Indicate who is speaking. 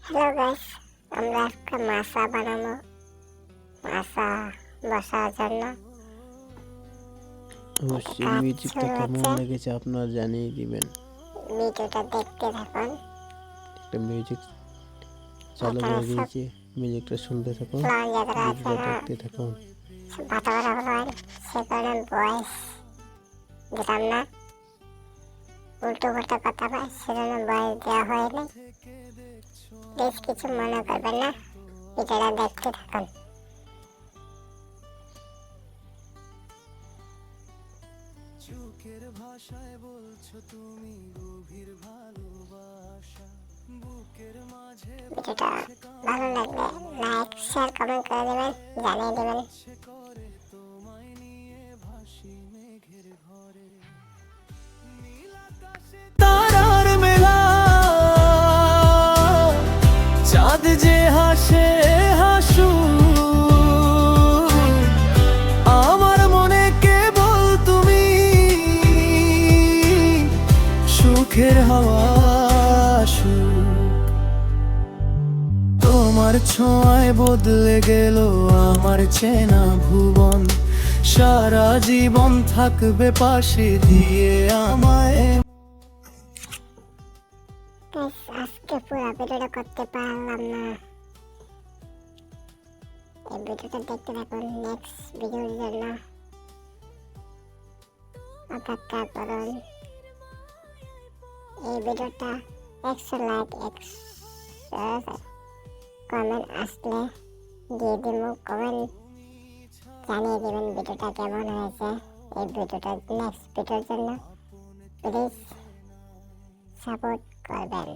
Speaker 1: Hello guys, আমরা আজকে মাছা বানাবো। মাছা বসার জন্য
Speaker 2: অবশ্যই
Speaker 1: কাজ
Speaker 2: মিউজিকটা
Speaker 1: শুরু
Speaker 2: কেমন
Speaker 1: হচ্ছে।
Speaker 2: লেগেছে আপনারা জানিয়ে দিবেন।
Speaker 1: ভিডিওটা দেখতে থাকুন।
Speaker 2: একটা মিউজিক চালু
Speaker 1: এখানে
Speaker 2: হয়ে
Speaker 1: সব
Speaker 2: গিয়েছে, মিউজিকটা শুনতে থাকুন,
Speaker 1: ফ্লোর যারা আছে
Speaker 2: ভিডিওটা
Speaker 1: না,
Speaker 2: দেখতে থাকুন।
Speaker 1: ভালো কথা বলেন, সে কারণে ভয়েস দিলাম না। উল্টো পাল্টা কথা পাই, সেজন্য ভয়েস দেওয়া হয়নি। প্লিজ কিছু মনে করবেন না, ভিডিওটা দেখতে থাকুন।
Speaker 3: চোখের ভাষায় বলছো তুমি গভীর ভালোবাসা, বুকের মাঝে
Speaker 1: ভিডিওটা ভালো লাগলে লাইক শেয়ার কমেন্ট করে দেবেন, জানিয়ে দেবেন।
Speaker 3: সে করে তোমায় নিয়ে ভাসি মেঘের ঘরে। নীল আকাশে তারার মেলা, চাঁদ যে হাসে হাসু, আমার মনে কেবল তুমি, সুখের হাওয়া সুখ। তোমার ছোঁয়ায় বদলে গেল আমার চেনা ভুবন, সারা জীবন থাকবে পাশে দিয়ে আমায়।
Speaker 1: গাইস, আজকে পুরো ভিডিওটা করতে পারলাম না। এই ভিডিওটা দেখতে থাকুন, নেক্সট ভিডিওর জন্য অপেক্ষা করুন। এই ভিডিওটা 100 লাইক 100 কমেন্ট আসলে দিয়ে দিব। কমেন্ট জানিয়ে দেবেন ভিডিওটা কেমন হয়েছে। এই ভিডিওটা নেক্সট ভিডিওর জন্য প্লিজ সাপোর্ট করবেন।